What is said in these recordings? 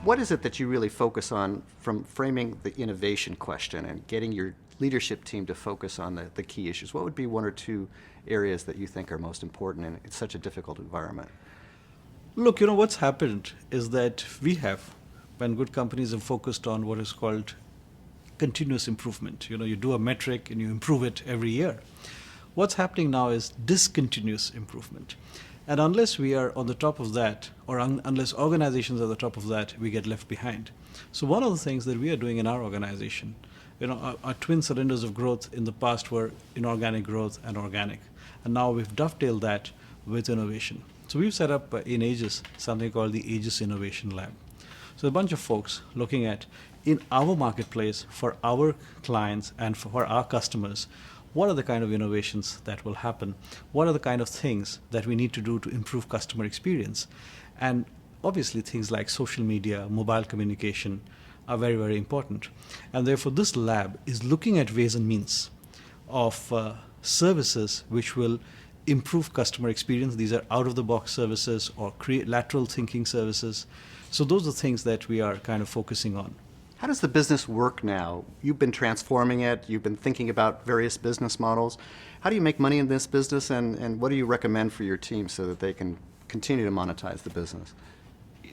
What is it that you really focus on from framing the innovation question and getting your leadership team to focus on the key issues? What would be one or two areas that you think are most important in such a difficult environment? Look, you know, what's happened is that we have, when good companies have focused on what is called continuous improvement. You know, you do a metric and you improve it every year. What's happening now is discontinuous improvement. And unless we are on the top of that, or unless organizations are on the top of that, we get left behind. So one of the things that we are doing in our organization, you know, our twin cylinders of growth in the past were inorganic growth and organic. And now we've dovetailed that with innovation. So we've set up in Aegis something called the Aegis Innovation Lab. So a bunch of folks looking at, in our marketplace, for our clients and for our customers, what are the kind of innovations that will happen? What are the kind of things that we need to do to improve customer experience? And obviously things like social media, mobile communication are very, very important. And therefore this lab is looking at ways and means of services which will improve customer experience. These are out-of-the-box services or create lateral thinking services. So those are things that we are kind of focusing on. How does the business work now? You've been transforming it. You've been thinking about various business models. How do you make money in this business, and what do you recommend for your team so that they can continue to monetize the business?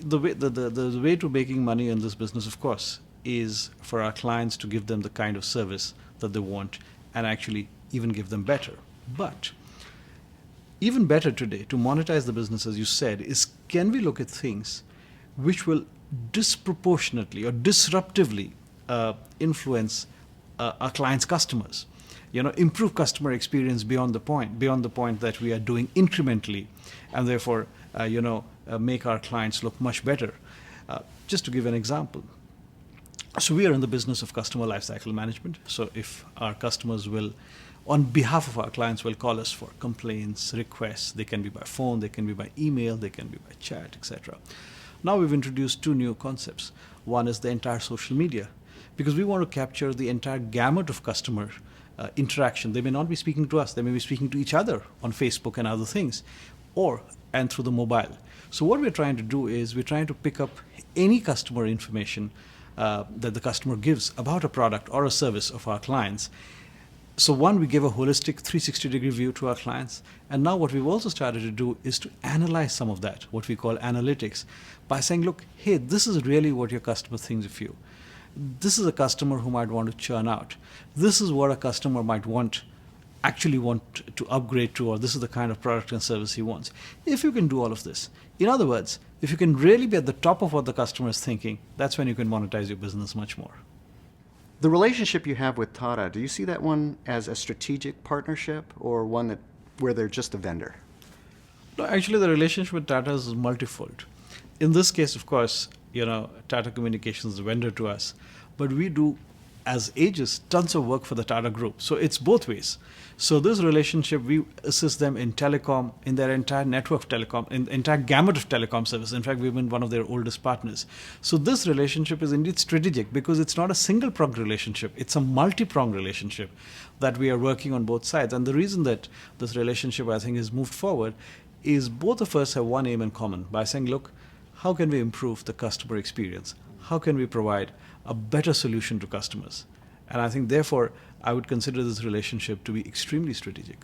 The way to making money in this business, of course, is for our clients to give them the kind of service that they want and actually even give them better. But even better today, to monetize the business, as you said, is can we look at things which will disproportionately or disruptively influence our clients' customers. You know, improve customer experience beyond the point that we are doing incrementally, and therefore, make our clients look much better. Just to give an example, so we are in the business of customer lifecycle management. So if our customers will, on behalf of our clients, will call us for complaints, requests, they can be by phone, they can be by email, they can be by chat, etc. Now we've introduced two new concepts. One is the entire social media, because we want to capture the entire gamut of customer interaction. They may not be speaking to us, they may be speaking to each other on Facebook and other things, and through the mobile. So what we're trying to do is we're trying to pick up any customer information that the customer gives about a product or a service of our clients. So one, we give a holistic 360-degree view to our clients. And now what we've also started to do is to analyze some of that, what we call analytics, by saying, look, hey, this is really what your customer thinks of you. This is a customer who might want to churn out. This is what a customer might actually want to upgrade to, or this is the kind of product and service he wants. If you can do all of this, in other words, if you can really be at the top of what the customer is thinking, that's when you can monetize your business much more. The relationship you have with Tata, do you see that one as a strategic partnership or one where they're just a vendor? No, actually, the relationship with Tata is multifold. In this case, of course, Tata Communications is a vendor to us, but we do, as Aegis, tons of work for the Tata Group. So it's both ways. So this relationship, we assist them in telecom, in their entire network of telecom, in the entire gamut of telecom services. In fact, we've been one of their oldest partners. So this relationship is indeed strategic because it's not a single-pronged relationship. It's a multi-pronged relationship that we are working on both sides. And the reason that this relationship, I think, has moved forward is both of us have one aim in common by saying, look, how can we improve the customer experience? How can we provide a better solution to customers? And I think, therefore, I would consider this relationship to be extremely strategic.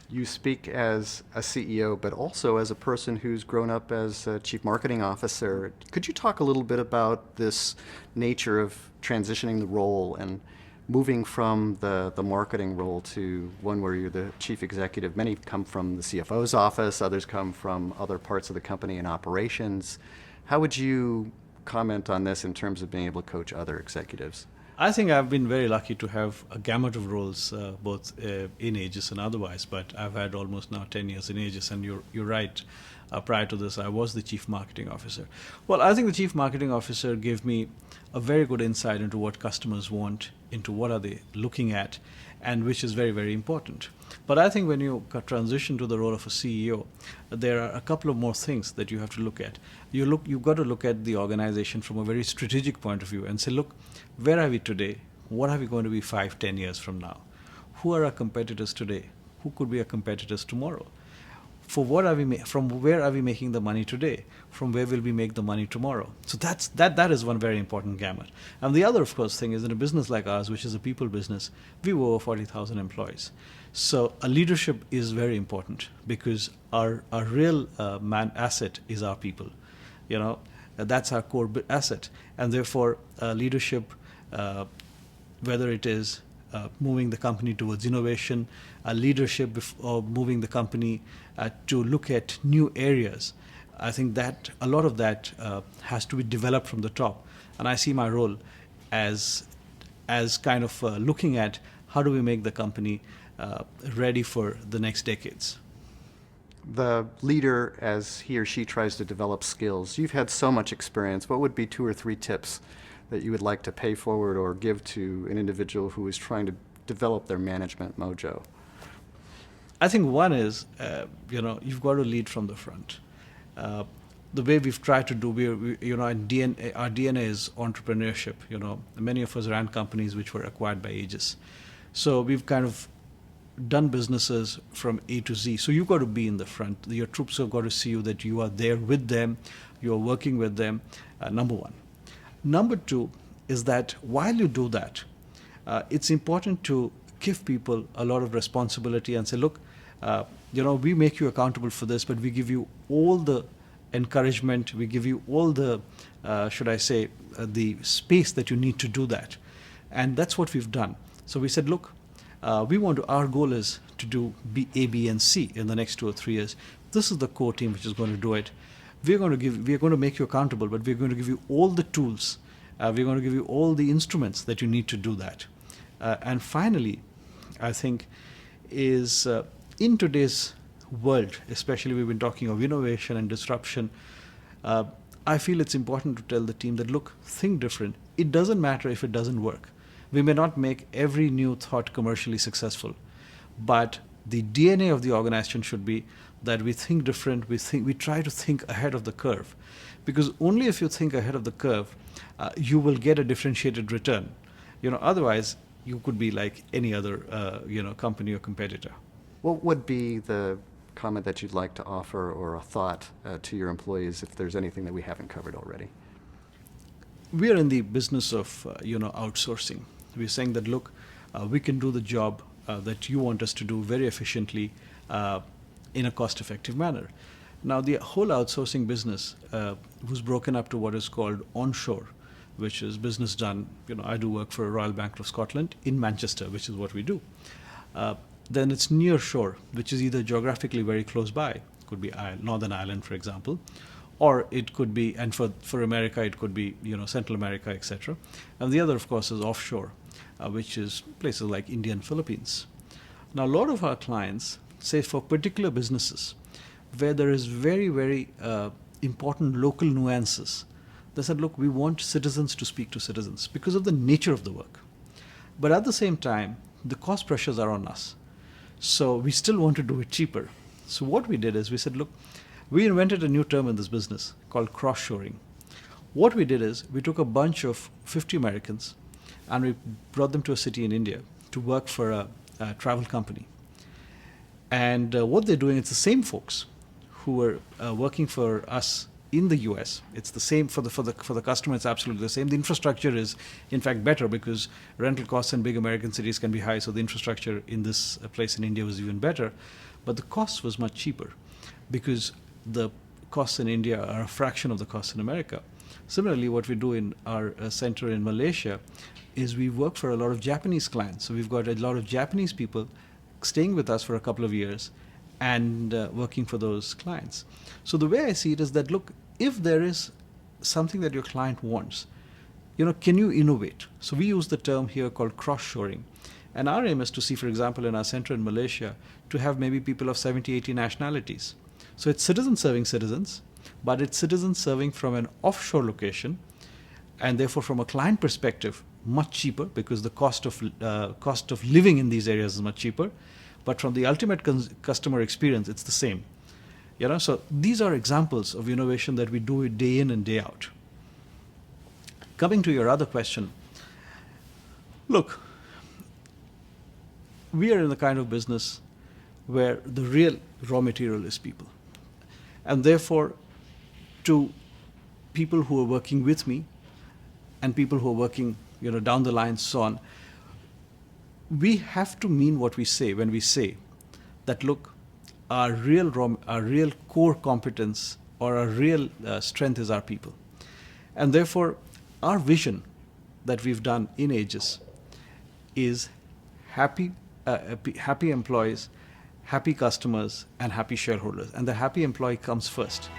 You speak as a CEO, but also as a person who's grown up as a chief marketing officer. Could you talk a little bit about this nature of transitioning the role and moving from the marketing role to one where you're the chief executive? Many come from the CFO's office, others come from other parts of the company and operations. How would you comment on this in terms of being able to coach other executives? I think I've been very lucky to have a gamut of roles, both in Aegis and otherwise, but I've had almost now 10 years in Aegis, and you're right. Prior to this, I was the chief marketing officer. Well, I think the chief marketing officer gave me a very good insight into what customers want, into what are they looking at, and which is very, very important. But I think when you transition to the role of a CEO, there are a couple of more things that you have to look at. You've got to look at the organization from a very strategic point of view and say, look, where are we today? What are we going to be 5, 10 years from now? Who are our competitors today? Who could be our competitors tomorrow? for what are we from where are we making the money today, from where will we make the money tomorrow. So that is one very important gamut. And the other, of course, thing is, in a business like ours, which is a people business, we have over 40,000 employees. So leadership is very important, because our real man asset is our people. That's our core asset. And therefore leadership, whether it is moving the company towards innovation, leadership, or moving the company to look at new areas, I think that a lot of that has to be developed from the top. And I see my role as kind of looking at how do we make the company ready for the next decades. The leader, as he or she tries to develop skills, you've had so much experience. What would be 2 or 3 tips that you would like to pay forward or give to an individual who is trying to develop their management mojo? I think one is, you've got to lead from the front. The way we've tried to do, our DNA is entrepreneurship. Many of us ran companies which were acquired by Aegis. So we've kind of done businesses from A to Z. So you've got to be in the front. Your troops have got to see you, that you are there with them, you are working with them, number one. Number two is that while you do that, it's important to give people a lot of responsibility and say, look, we make you accountable for this, but we give you all the encouragement, we give you all the, the space that you need to do that. And that's what we've done. So we said, look, our goal is to do A, B, and C in the next 2 or 3 years. This is the core team which is going to do it. We are going to make you accountable, but we're going to give you all the tools. We're going to give you all the instruments that you need to do that. And finally, I think, is in today's world, especially we've been talking of innovation and disruption, I feel it's important to tell the team that, look, think different. It doesn't matter if it doesn't work. We may not make every new thought commercially successful, but the DNA of the organization should be that we think different, we try to think ahead of the curve. Because only if you think ahead of the curve, you will get a differentiated return. Otherwise, you could be like any other company or competitor. What would be the comment that you'd like to offer, or a thought to your employees, if there's anything that we haven't covered already? We are in the business of outsourcing. We're saying that, look, we can do the job that you want us to do very efficiently in a cost-effective manner. Now, the whole outsourcing business was broken up to what is called onshore, which is business done. I do work for Royal Bank of Scotland in Manchester, which is what we do. Then it's near shore, which is either geographically very close by, could be Northern Ireland, for example, or it could be, and for America, it could be Central America, etc. And the other, of course, is offshore, which is places like India and Philippines. Now, a lot of our clients say, for particular businesses where there is very, very important local nuances, they said, look, we want citizens to speak to citizens because of the nature of the work. But at the same time, the cost pressures are on us. So we still want to do it cheaper. So what we did is we said, look, we invented a new term in this business called cross-shoring. What we did is we took a bunch of 50 Americans and we brought them to a city in India to work for a travel company. And what they're doing, it's the same folks who were working for us in the US. It's the same for the customer. It's absolutely the same. The infrastructure is, in fact, better because rental costs in big American cities can be high. So the infrastructure in this place in India was even better. But the cost was much cheaper because the costs in India are a fraction of the costs in America. Similarly, what we do in our center in Malaysia is we work for a lot of Japanese clients. So we've got a lot of Japanese people staying with us for a couple of years and working for those clients. So the way I see it is that, look, if there is something that your client wants, can you innovate? So we use the term here called cross-shoring. And our aim is to see, for example, in our center in Malaysia, to have maybe people of 70, 80 nationalities. So it's citizens serving citizens, but it's citizens serving from an offshore location, and therefore from a client perspective, much cheaper because the cost of living in these areas is much cheaper. But from the ultimate customer experience, it's the same. So these are examples of innovation that we do it day in and day out. Coming to your other question, look, we are in the kind of business where the real raw material is people. And therefore, to people who are working with me and people who are working, down the line, so on, we have to mean what we say when we say that, look, our real core competence or our real strength is our people. And therefore, our vision that we've done in Aegis is happy employees, happy customers, and happy shareholders. And the happy employee comes first.